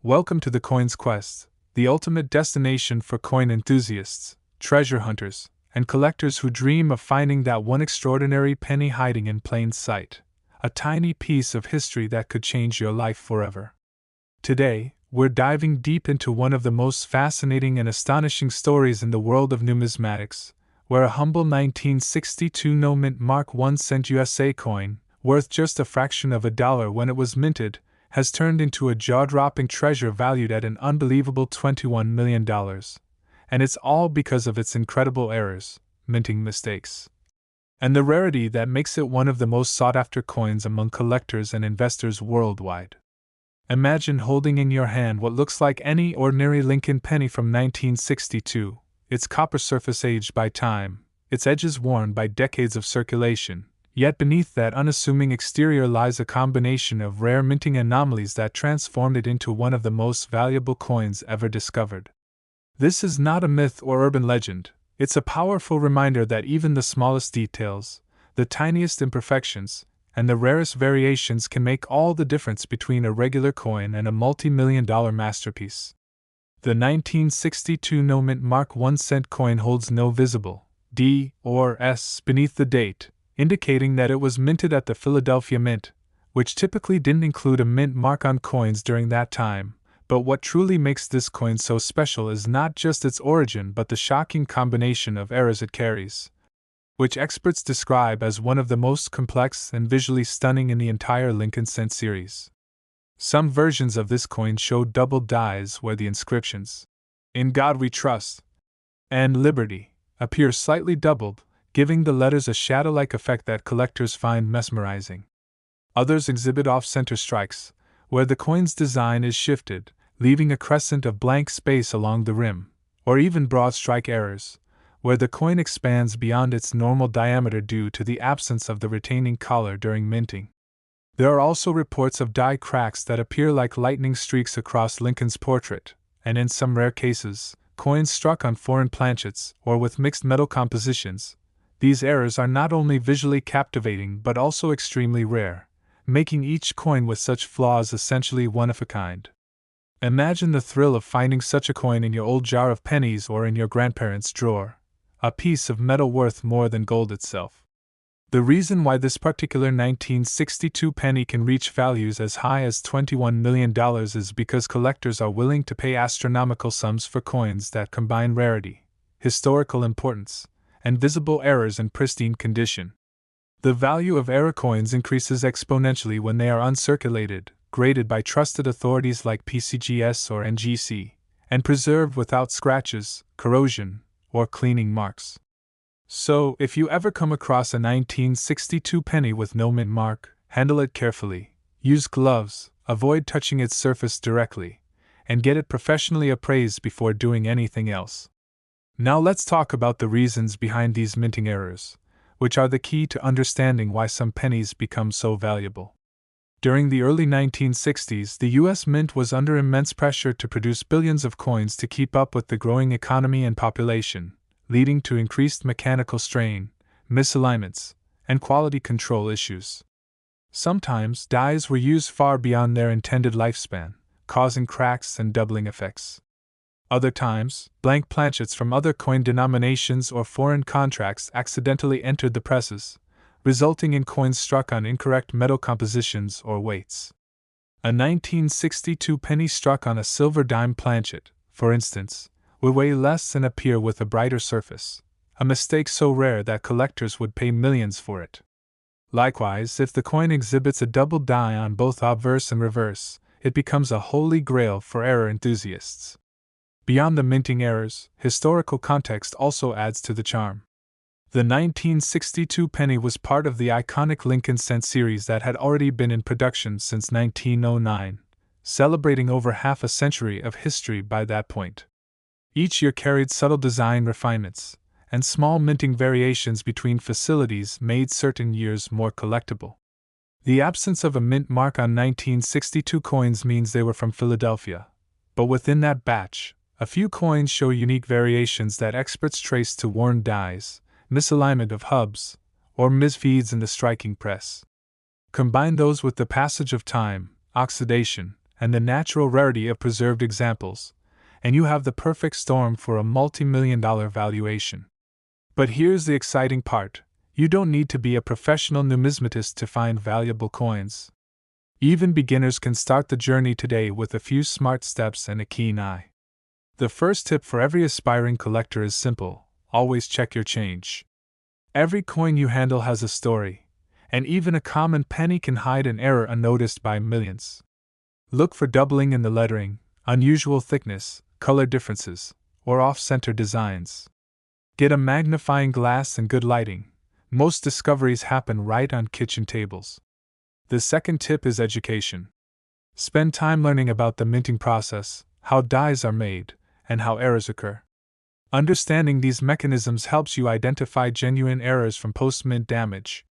Welcome to the Coins Quest, the ultimate destination for coin enthusiasts, treasure hunters, and collectors who dream of finding that one extraordinary penny hiding in plain sight, a tiny piece of history that could change your life forever. Today, we're diving deep into one of the most fascinating and astonishing stories in the world of numismatics, where a humble 1962 no-mint Mark 1 cent USA coin, worth just a fraction of a dollar when it was minted, has turned into a jaw-dropping treasure valued at an unbelievable $21 million. And it's all because of its incredible errors, minting mistakes, and the rarity that makes it one of the most sought-after coins among collectors and investors worldwide. Imagine holding in your hand what looks like any ordinary Lincoln penny from 1962, its copper surface aged by time, its edges worn by decades of circulation. Yet beneath that unassuming exterior lies a combination of rare minting anomalies that transformed it into one of the most valuable coins ever discovered. This is not a myth or urban legend, it's a powerful reminder that even the smallest details, the tiniest imperfections, and the rarest variations can make all the difference between a regular coin and a multi-million-dollar masterpiece. The 1962 no-mint Mark 1 cent coin holds no visible D or S beneath the date, indicating that it was minted at the Philadelphia Mint, which typically didn't include a mint mark on coins during that time. But what truly makes this coin so special is not just its origin but the shocking combination of errors it carries, which experts describe as one of the most complex and visually stunning in the entire Lincoln cent series. Some versions of this coin show double dies where the inscriptions, "In God We Trust" and "Liberty" appear slightly doubled, giving the letters a shadow-like effect that collectors find mesmerizing. Others exhibit off-center strikes, where the coin's design is shifted, leaving a crescent of blank space along the rim, or even broad strike errors, where the coin expands beyond its normal diameter due to the absence of the retaining collar during minting. There are also reports of die cracks that appear like lightning streaks across Lincoln's portrait, and in some rare cases, coins struck on foreign planchets or with mixed metal compositions. These errors are not only visually captivating but also extremely rare, making each coin with such flaws essentially one of a kind. Imagine the thrill of finding such a coin in your old jar of pennies or in your grandparents' drawer, a piece of metal worth more than gold itself. The reason why this particular 1962 penny can reach values as high as $21 million is because collectors are willing to pay astronomical sums for coins that combine rarity, historical importance, and visible errors in pristine condition. The value of error coins increases exponentially when they are uncirculated, graded by trusted authorities like PCGS or NGC, and preserved without scratches, corrosion, or cleaning marks. So, if you ever come across a 1962 penny with no mint mark, handle it carefully, use gloves, avoid touching its surface directly, and get it professionally appraised before doing anything else. Now let's talk about the reasons behind these minting errors, which are the key to understanding why some pennies become so valuable. During the early 1960s, the U.S. Mint was under immense pressure to produce billions of coins to keep up with the growing economy and population, leading to increased mechanical strain, misalignments, and quality control issues. Sometimes dies were used far beyond their intended lifespan, causing cracks and doubling effects. Other times, blank planchets from other coin denominations or foreign contracts accidentally entered the presses, resulting in coins struck on incorrect metal compositions or weights. A 1962 penny struck on a silver dime planchet, for instance, would weigh less and appear with a brighter surface, a mistake so rare that collectors would pay millions for it. Likewise, if the coin exhibits a double die on both obverse and reverse, it becomes a holy grail for error enthusiasts. Beyond the minting errors, historical context also adds to the charm. The 1962 penny was part of the iconic Lincoln cent series that had already been in production since 1909, celebrating over half a century of history by that point. Each year carried subtle design refinements, and small minting variations between facilities made certain years more collectible. The absence of a mint mark on 1962 coins means they were from Philadelphia, but within that batch, a few coins show unique variations that experts trace to worn dies, misalignment of hubs, or misfeeds in the striking press. Combine those with the passage of time, oxidation, and the natural rarity of preserved examples, and you have the perfect storm for a multi-million-dollar valuation. But here's the exciting part: you don't need to be a professional numismatist to find valuable coins. Even beginners can start the journey today with a few smart steps and a keen eye. The first tip for every aspiring collector is simple: always check your change. Every coin you handle has a story, and even a common penny can hide an error unnoticed by millions. Look for doubling in the lettering, unusual thickness, color differences, or off-center designs. Get a magnifying glass and good lighting. Most discoveries happen right on kitchen tables. The second tip is education. Spend time learning about the minting process, how dies are made, and how errors occur. Understanding these mechanisms helps you identify genuine errors from post-mint damage.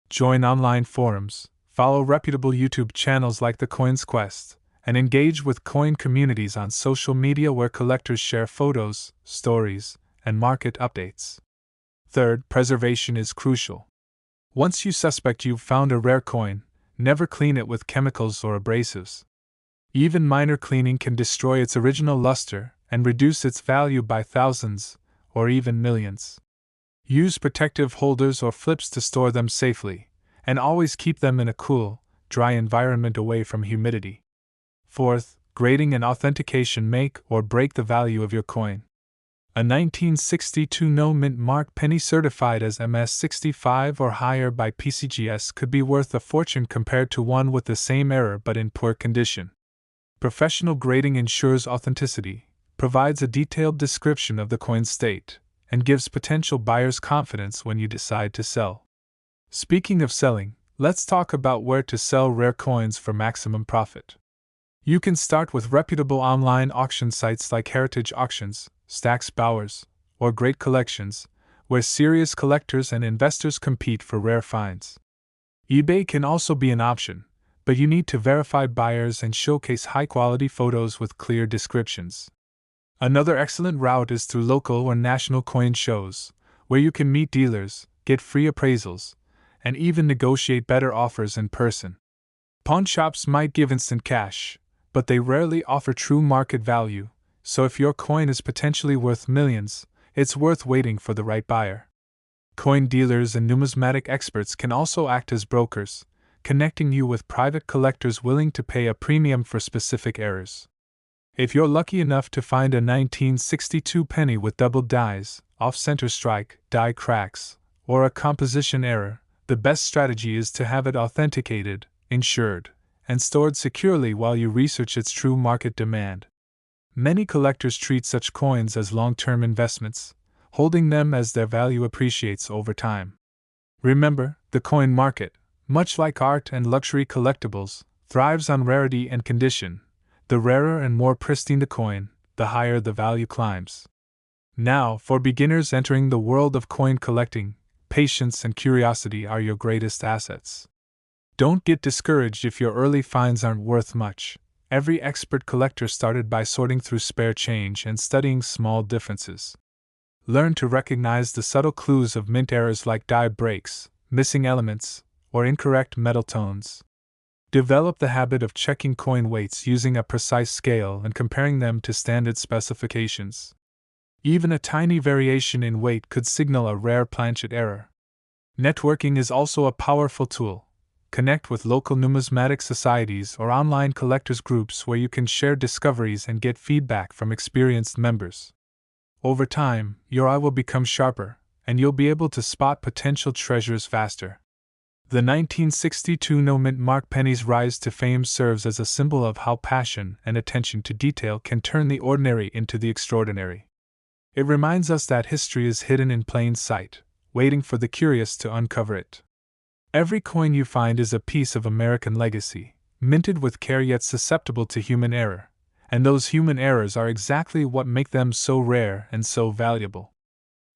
Join online forums, follow reputable YouTube channels like The Coin's Quest, and engage with coin communities on social media where collectors share photos, stories, and market updates. Third, preservation is crucial. Once you suspect you've found a rare coin, never clean it with chemicals or abrasives. Even minor cleaning can destroy its original luster and reduce its value by thousands, or even millions. Use protective holders or flips to store them safely, and always keep them in a cool, dry environment away from humidity. Fourth, grading and authentication make or break the value of your coin. A 1962 no-mint mark penny certified as MS65 or higher by PCGS could be worth a fortune compared to one with the same error but in poor condition. Professional grading ensures authenticity, provides a detailed description of the coin's state, and gives potential buyers confidence when you decide to sell. Speaking of selling, let's talk about where to sell rare coins for maximum profit. You can start with reputable online auction sites like Heritage Auctions, Stax Bowers, or Great Collections, where serious collectors and investors compete for rare finds. eBay can also be an option, but you need to verify buyers and showcase high-quality photos with clear descriptions. Another excellent route is through local or national coin shows, where you can meet dealers, get free appraisals, and even negotiate better offers in person. Pawn shops might give instant cash, but they rarely offer true market value, so if your coin is potentially worth millions, it's worth waiting for the right buyer. Coin dealers and numismatic experts can also act as brokers, connecting you with private collectors willing to pay a premium for specific errors. If you're lucky enough to find a 1962 penny with doubled dies, off-center strike, die cracks, or a composition error, the best strategy is to have it authenticated, insured, and stored securely while you research its true market demand. Many collectors treat such coins as long-term investments, holding them as their value appreciates over time. Remember, the coin market, much like art and luxury collectibles, thrives on rarity and condition. The rarer and more pristine the coin, the higher the value climbs. Now, for beginners entering the world of coin collecting, patience and curiosity are your greatest assets. Don't get discouraged if your early finds aren't worth much. Every expert collector started by sorting through spare change and studying small differences. Learn to recognize the subtle clues of mint errors like die breaks, missing elements, or incorrect metal tones. Develop the habit of checking coin weights using a precise scale and comparing them to standard specifications. Even a tiny variation in weight could signal a rare planchet error. Networking is also a powerful tool. Connect with local numismatic societies or online collectors groups where you can share discoveries and get feedback from experienced members. Over time, your eye will become sharper, and you'll be able to spot potential treasures faster. The 1962 no-mint mark penny's rise to fame serves as a symbol of how passion and attention to detail can turn the ordinary into the extraordinary. It reminds us that history is hidden in plain sight, waiting for the curious to uncover it. Every coin you find is a piece of American legacy, minted with care yet susceptible to human error, and those human errors are exactly what make them so rare and so valuable.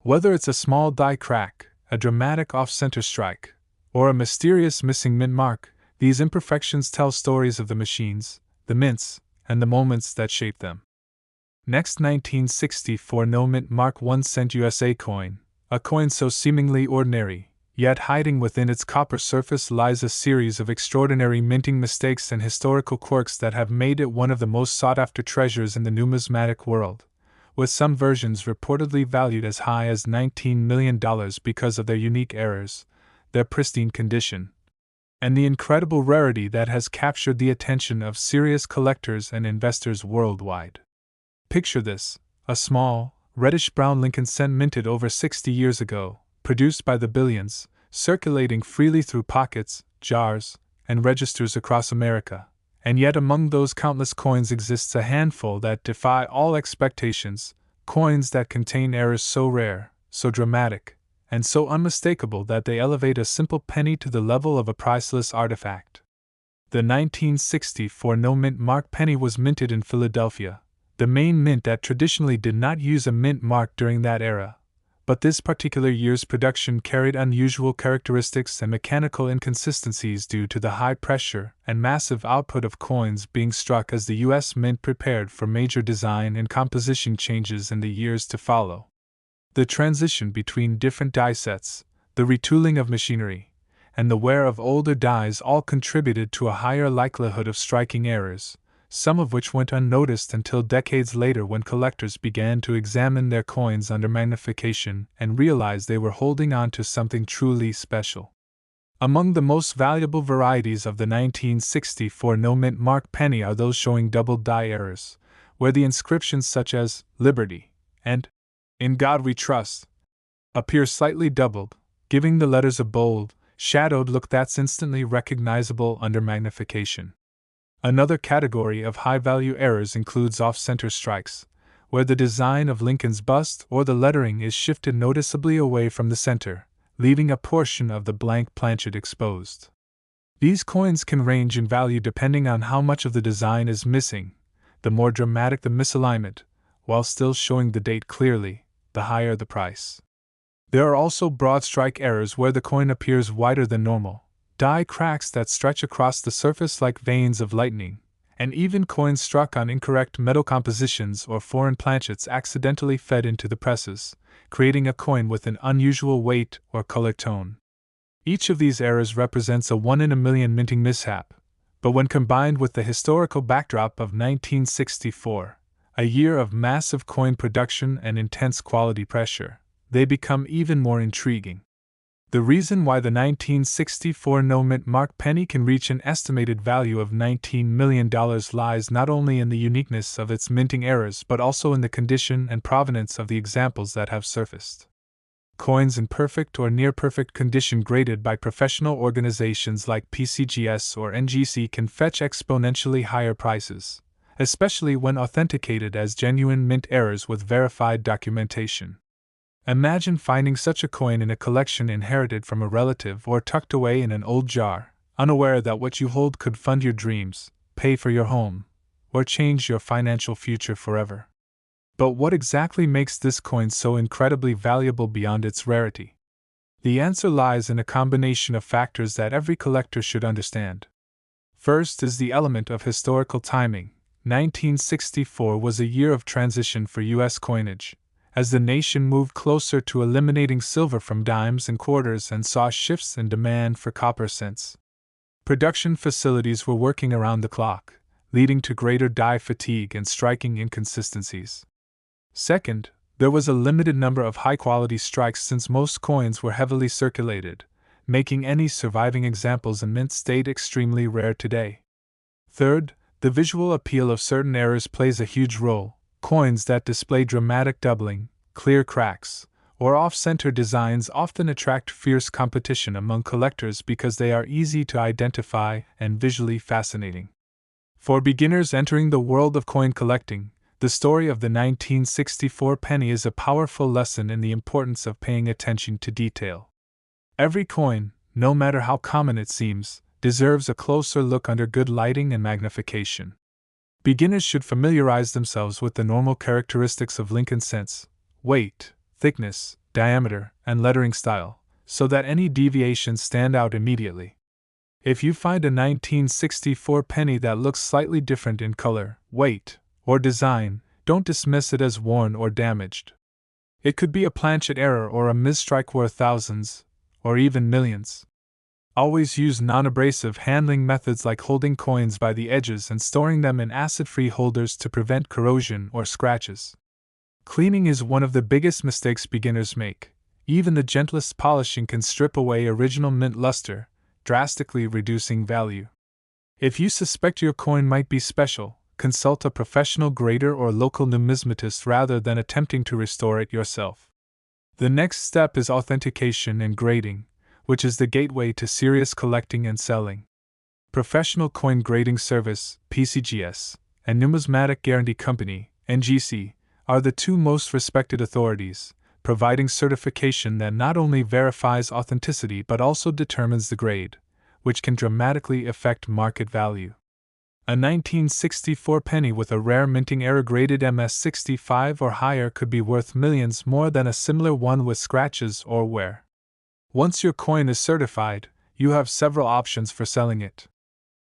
Whether it's a small die crack, a dramatic off-center strike, or a mysterious missing mint mark, these imperfections tell stories of the machines, the mints, and the moments that shaped them. Next, 1964 no mint mark 1 cent USA coin, a coin so seemingly ordinary, Yet hiding within its copper surface lies a series of extraordinary minting mistakes and historical quirks that have made it one of the most sought-after treasures in the numismatic world, with some versions reportedly valued as high as $19 million because of their unique errors, their pristine condition, and the incredible rarity that has captured the attention of serious collectors and investors worldwide. Picture this: a small, reddish-brown Lincoln cent minted over 60 years ago, produced by the billions, circulating freely through pockets, jars, and registers across America, and yet among those countless coins exists a handful that defy all expectations, coins that contain errors so rare, so dramatic, and so unmistakable that they elevate a simple penny to the level of a priceless artifact. The 1964 no-mint mark penny was minted in Philadelphia, the main mint that traditionally did not use a mint mark during that era. But this particular year's production carried unusual characteristics and mechanical inconsistencies due to the high pressure and massive output of coins being struck as the U.S. Mint prepared for major design and composition changes in the years to follow. The transition between different die sets, the retooling of machinery, and the wear of older dies all contributed to a higher likelihood of striking errors, some of which went unnoticed until decades later when collectors began to examine their coins under magnification and realized they were holding on to something truly special. Among the most valuable varieties of the 1964 no-mint mark penny are those showing double die errors, where the inscriptions such as Liberty and In God We Trust appear slightly doubled, giving the letters a bold, shadowed look that's instantly recognizable under magnification. Another category of high-value errors includes off-center strikes, where the design of Lincoln's bust or the lettering is shifted noticeably away from the center, leaving a portion of the blank planchet exposed. These coins can range in value depending on how much of the design is missing. The more dramatic the misalignment, while still showing the date clearly, the higher the price. There are also broad strike errors where the coin appears wider than normal, die cracks that stretch across the surface like veins of lightning, and even coins struck on incorrect metal compositions or foreign planchets accidentally fed into the presses, creating a coin with an unusual weight or color tone. Each of these errors represents a 1-in-a-million minting mishap, but when combined with the historical backdrop of 1964, a year of massive coin production and intense quality pressure, they become even more intriguing. The reason why the 1964 no-mint mark penny can reach an estimated value of $19 million lies not only in the uniqueness of its minting errors but also in the condition and provenance of the examples that have surfaced. Coins in perfect or near-perfect condition graded by professional organizations like PCGS or NGC can fetch exponentially higher prices, especially when authenticated as genuine mint errors with verified documentation. Imagine finding such a coin in a collection inherited from a relative or tucked away in an old jar, unaware that what you hold could fund your dreams, pay for your home, or change your financial future forever. But what exactly makes this coin so incredibly valuable beyond its rarity? The answer lies in a combination of factors that every collector should understand. First is the element of historical timing. 1964 was a year of transition for U.S. coinage, as the nation moved closer to eliminating silver from dimes and quarters and saw shifts in demand for copper cents. Production facilities were working around the clock, leading to greater die fatigue and striking inconsistencies. Second, there was a limited number of high-quality strikes since most coins were heavily circulated, making any surviving examples in mint state extremely rare today. Third, the visual appeal of certain errors plays a huge role. Coins that display dramatic doubling, clear cracks, or off-center designs often attract fierce competition among collectors because they are easy to identify and visually fascinating. For beginners entering the world of coin collecting, the story of the 1964 penny is a powerful lesson in the importance of paying attention to detail. Every coin, no matter how common it seems, deserves a closer look under good lighting and magnification. Beginners should familiarize themselves with the normal characteristics of Lincoln cents: weight, thickness, diameter, and lettering style, so that any deviations stand out immediately. If you find a 1964 penny that looks slightly different in color, weight, or design, don't dismiss it as worn or damaged. It could be a planchet error or a misstrike worth thousands, or even millions. Always use non-abrasive handling methods like holding coins by the edges and storing them in acid-free holders to prevent corrosion or scratches. Cleaning is one of the biggest mistakes beginners make. Even the gentlest polishing can strip away original mint luster, drastically reducing value. If you suspect your coin might be special, consult a professional grader or local numismatist rather than attempting to restore it yourself. The next step is authentication and grading, which is the gateway to serious collecting and selling. Professional Coin Grading Service, PCGS, and Numismatic Guarantee Company, NGC, are the two most respected authorities, providing certification that not only verifies authenticity but also determines the grade, which can dramatically affect market value. A 1964 penny with a rare minting error graded MS65 or higher could be worth millions more than a similar one with scratches or wear. Once your coin is certified, you have several options for selling it.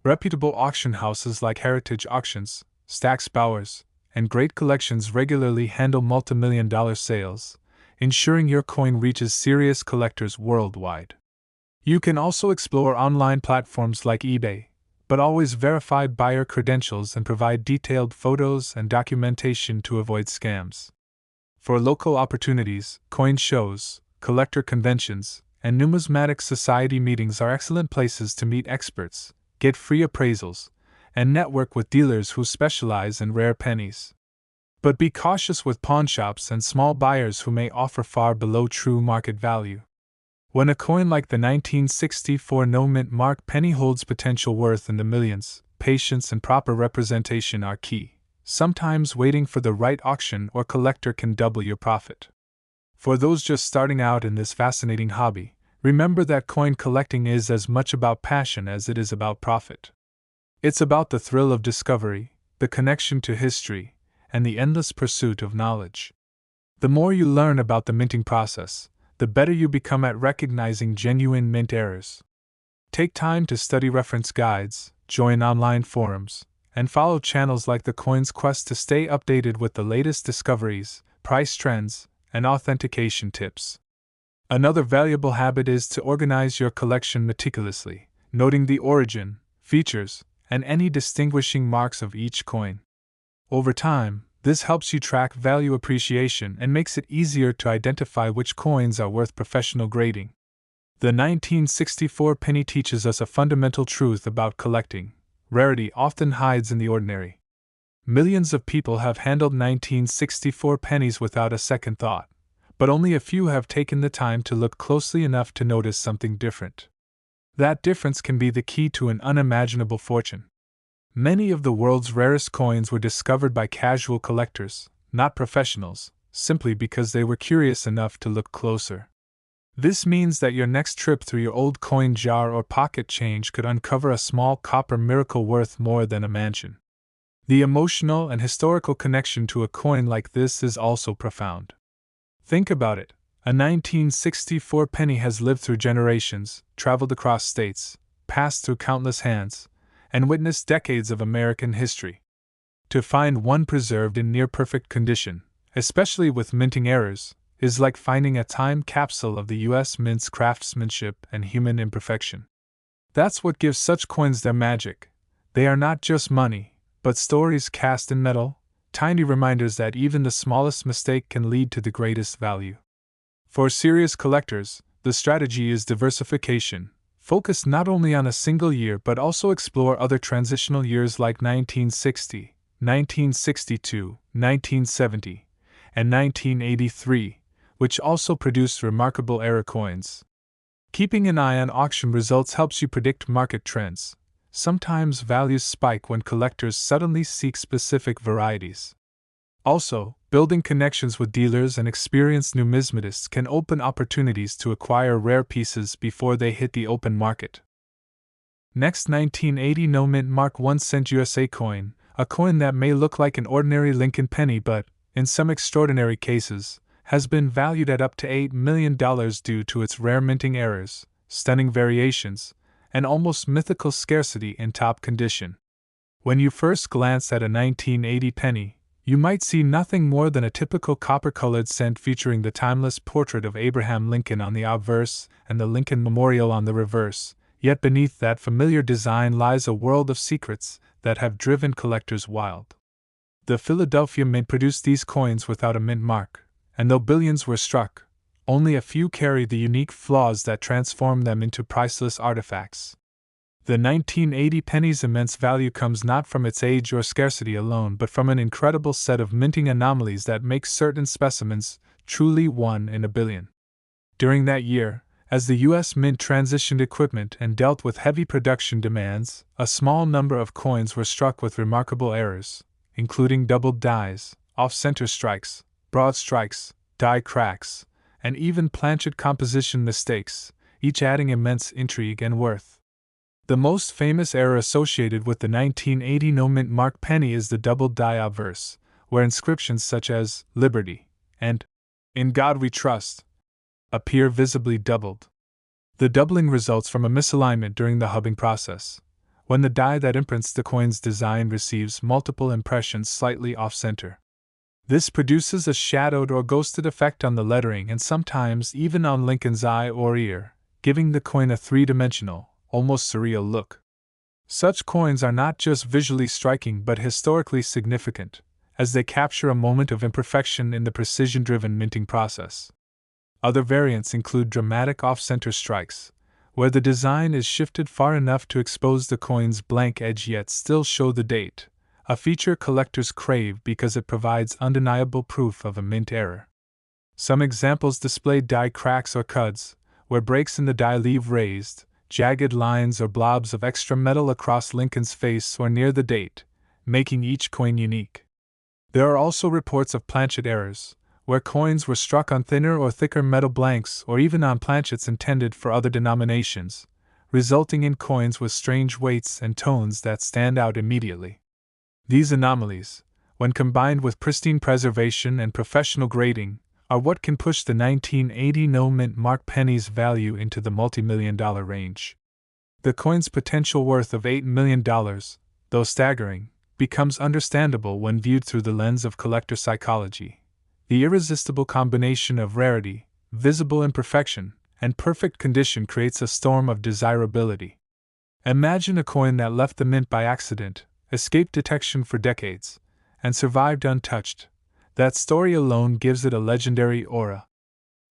Reputable auction houses like Heritage Auctions, Stack's Bowers, and Great Collections regularly handle multi-million-dollar sales, ensuring your coin reaches serious collectors worldwide. You can also explore online platforms like eBay, but always verify buyer credentials and provide detailed photos and documentation to avoid scams. For local opportunities, coin shows, collector conventions, and numismatic society meetings are excellent places to meet experts, get free appraisals, and network with dealers who specialize in rare pennies. But be cautious with pawnshops and small buyers who may offer far below true market value. When a coin like the 1964 no-mint mark penny holds potential worth in the millions, patience and proper representation are key. Sometimes waiting for the right auction or collector can double your profit. For those just starting out in this fascinating hobby, remember that coin collecting is as much about passion as it is about profit. It's about the thrill of discovery, the connection to history, and the endless pursuit of knowledge. The more you learn about the minting process, the better you become at recognizing genuine mint errors. Take time to study reference guides, join online forums, and follow channels like The Coin's Quest to stay updated with the latest discoveries, price trends, and authentication tips. Another valuable habit is to organize your collection meticulously, noting the origin, features, and any distinguishing marks of each coin. Over time, this helps you track value appreciation and makes it easier to identify which coins are worth professional grading. The 1964 penny teaches us a fundamental truth about collecting: rarity often hides in the ordinary. Millions of people have handled 1964 pennies without a second thought, but only a few have taken the time to look closely enough to notice something different. That difference can be the key to an unimaginable fortune. Many of the world's rarest coins were discovered by casual collectors, not professionals, simply because they were curious enough to look closer. This means that your next trip through your old coin jar or pocket change could uncover a small copper miracle worth more than a mansion. The emotional and historical connection to a coin like this is also profound. Think about it. A 1964 penny has lived through generations, traveled across states, passed through countless hands, and witnessed decades of American history. To find one preserved in near-perfect condition, especially with minting errors, is like finding a time capsule of the U.S. Mint's craftsmanship and human imperfection. That's what gives such coins their magic. They are not just money, but stories cast in metal, tiny reminders that even the smallest mistake can lead to the greatest value. For serious collectors, the strategy is diversification. Focus not only on a single year but also explore other transitional years like 1960, 1962, 1970, and 1983, which also produced remarkable error coins. Keeping an eye on auction results helps you predict market trends. Sometimes values spike when collectors suddenly seek specific varieties. Also, building connections with dealers and experienced numismatists can open opportunities to acquire rare pieces before they hit the open market. Next, 1980 No Mint Mark 1 cent USA coin, a coin that may look like an ordinary Lincoln penny but, in some extraordinary cases, has been valued at up to $8 million due to its rare minting errors, stunning variations, and almost mythical scarcity in top condition. When you first glance at a 1980 penny, You might see nothing more than a typical copper-colored cent featuring the timeless portrait of Abraham Lincoln on the obverse and the Lincoln Memorial on the reverse, yet beneath that familiar design lies a world of secrets that have driven collectors wild. The Philadelphia Mint produced these coins without a mint mark, and though billions were struck, only a few carry the unique flaws that transform them into priceless artifacts. The 1980 penny's immense value comes not from its age or scarcity alone, but from an incredible set of minting anomalies that make certain specimens truly one in a billion. During that year, as the U.S. Mint transitioned equipment and dealt with heavy production demands, a small number of coins were struck with remarkable errors, including doubled dies, off-center strikes, broad strikes, die cracks, and even planchet composition mistakes, each adding immense intrigue and worth. The most famous error associated with the 1980 no-mint mark penny is the doubled die obverse, where inscriptions such as Liberty and In God We Trust appear visibly doubled. The doubling results from a misalignment during the hubbing process, when the die that imprints the coin's design receives multiple impressions slightly off-center. This produces a shadowed or ghosted effect on the lettering and sometimes even on Lincoln's eye or ear, giving the coin a three-dimensional, almost surreal look. Such coins are not just visually striking but historically significant, as they capture a moment of imperfection in the precision-driven minting process. Other variants include dramatic off-center strikes, where the design is shifted far enough to expose the coin's blank edge yet still show the date, a feature collectors crave because it provides undeniable proof of a mint error. Some examples display die cracks or cuds, where breaks in the die leave raised, jagged lines or blobs of extra metal across Lincoln's face or near the date, making each coin unique. There are also reports of planchet errors, where coins were struck on thinner or thicker metal blanks or even on planchets intended for other denominations, resulting in coins with strange weights and tones that stand out immediately. These anomalies, when combined with pristine preservation and professional grading, are what can push the 1980 no-mint mark penny's value into the multi-million-dollar range. The coin's potential worth of $8 million, though staggering, becomes understandable when viewed through the lens of collector psychology. The irresistible combination of rarity, visible imperfection, and perfect condition creates a storm of desirability. Imagine a coin that left the mint by accident, escaped detection for decades, and survived untouched. That story alone gives it a legendary aura.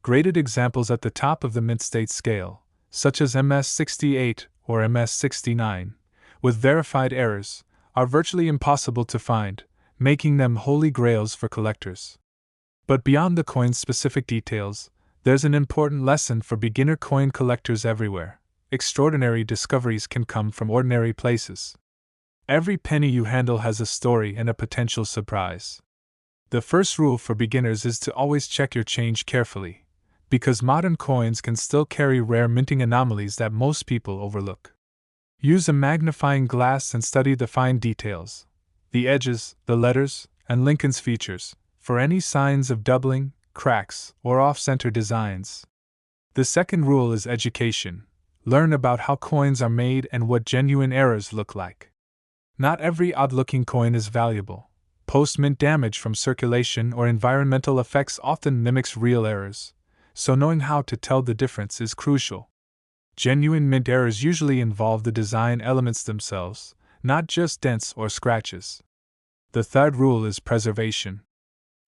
Graded examples at the top of the mint state scale, such as MS-68 or MS-69, with verified errors, are virtually impossible to find, making them holy grails for collectors. But beyond the coin's specific details, there's an important lesson for beginner coin collectors everywhere. Extraordinary discoveries can come from ordinary places. Every penny you handle has a story and a potential surprise. The first rule for beginners is to always check your change carefully, because modern coins can still carry rare minting anomalies that most people overlook. Use a magnifying glass and study the fine details, the edges, the letters, and Lincoln's features, for any signs of doubling, cracks, or off-center designs. The second rule is education. Learn about how coins are made and what genuine errors look like. Not every odd-looking coin is valuable. Post-mint damage from circulation or environmental effects often mimics real errors, so knowing how to tell the difference is crucial. Genuine mint errors usually involve the design elements themselves, not just dents or scratches. The third rule is preservation.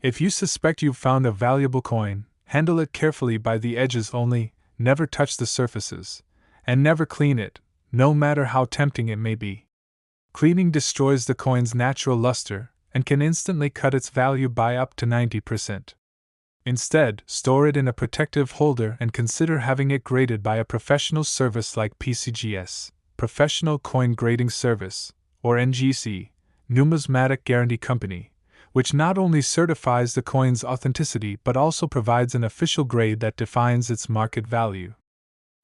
If you suspect you've found a valuable coin, handle it carefully by the edges only, never touch the surfaces, and never clean it, no matter how tempting it may be. Cleaning destroys the coin's natural luster and can instantly cut its value by up to 90%. Instead, store it in a protective holder and consider having it graded by a professional service like PCGS, Professional Coin Grading Service, or NGC, Numismatic Guarantee Company, which not only certifies the coin's authenticity but also provides an official grade that defines its market value.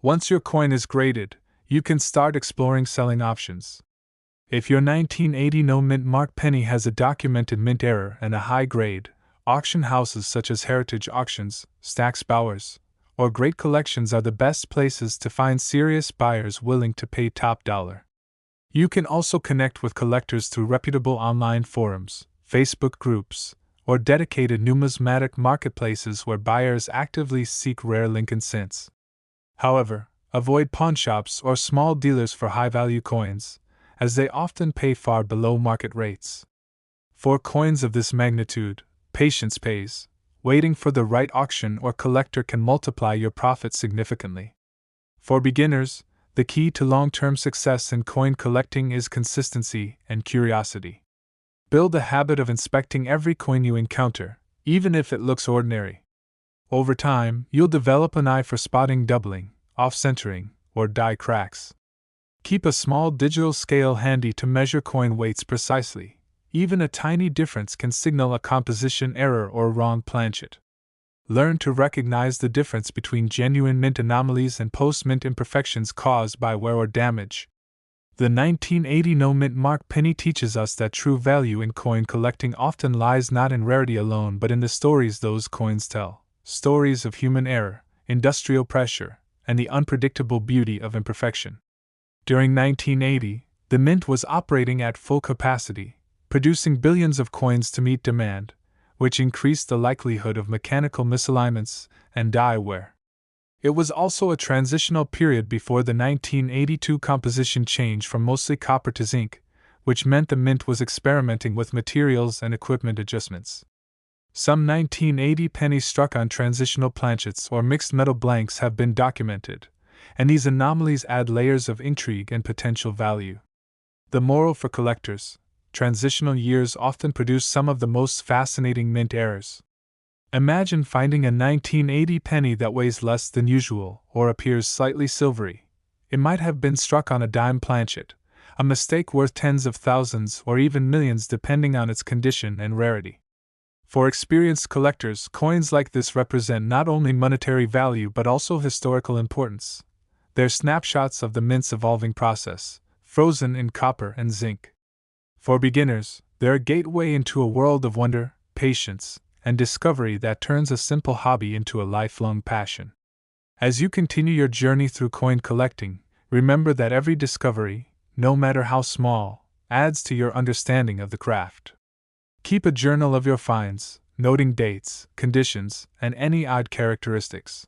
Once your coin is graded, you can start exploring selling options. If your 1980 no-mint mark penny has a documented mint error and a high grade, auction houses such as Heritage Auctions, Stack's Bowers, or Great Collections are the best places to find serious buyers willing to pay top dollar. You can also connect with collectors through reputable online forums, Facebook groups, or dedicated numismatic marketplaces where buyers actively seek rare Lincoln cents. However, avoid pawnshops or small dealers for high-value coins, as they often pay far below market rates. For coins of this magnitude, patience pays. Waiting for the right auction or collector can multiply your profits significantly. For beginners, the key to long-term success in coin collecting is consistency and curiosity. Build the habit of inspecting every coin you encounter, even if it looks ordinary. Over time, you'll develop an eye for spotting doubling, off-centering, or die cracks. Keep a small digital scale handy to measure coin weights precisely. Even a tiny difference can signal a composition error or wrong planchet. Learn to recognize the difference between genuine mint anomalies and post-mint imperfections caused by wear or damage. The 1980 no-mint mark penny teaches us that true value in coin collecting often lies not in rarity alone but in the stories those coins tell. Stories of human error, industrial pressure, and the unpredictable beauty of imperfection. During 1980, the mint was operating at full capacity, producing billions of coins to meet demand, which increased the likelihood of mechanical misalignments and die wear. It was also a transitional period before the 1982 composition change from mostly copper to zinc, which meant the mint was experimenting with materials and equipment adjustments. Some 1980 pennies struck on transitional planchets or mixed metal blanks have been documented, and these anomalies add layers of intrigue and potential value. The moral for collectors: transitional years often produce some of the most fascinating mint errors. Imagine finding a 1980 penny that weighs less than usual or appears slightly silvery. It might have been struck on a dime planchet, a mistake worth tens of thousands or even millions depending on its condition and rarity. For experienced collectors, coins like this represent not only monetary value but also historical importance. They're snapshots of the mint's evolving process, frozen in copper and zinc. For beginners, they're a gateway into a world of wonder, patience, and discovery that turns a simple hobby into a lifelong passion. As you continue your journey through coin collecting, remember that every discovery, no matter how small, adds to your understanding of the craft. Keep a journal of your finds, noting dates, conditions, and any odd characteristics.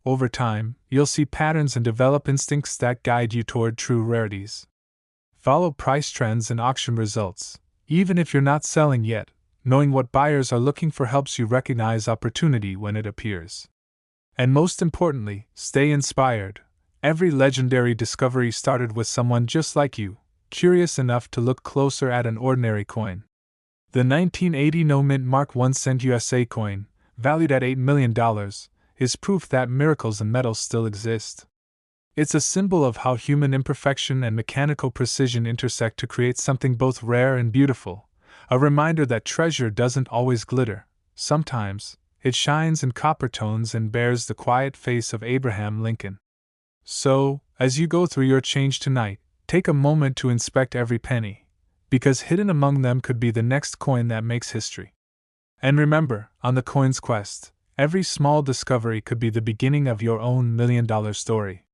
Over time, you'll see patterns and develop instincts that guide you toward true rarities. Follow price trends and auction results. Even if you're not selling yet, knowing what buyers are looking for helps you recognize opportunity when it appears. And most importantly, stay inspired. Every legendary discovery started with someone just like you, curious enough to look closer at an ordinary coin. The 1980 no-mint mark 1 cent USA coin, valued at $8 million, is proof that miracles in metals still exist. It's a symbol of how human imperfection and mechanical precision intersect to create something both rare and beautiful, a reminder that treasure doesn't always glitter. Sometimes, it shines in copper tones and bears the quiet face of Abraham Lincoln. So, as you go through your change tonight, take a moment to inspect every penny, because hidden among them could be the next coin that makes history. And remember, on the coin's quest, every small discovery could be the beginning of your own $1 million story.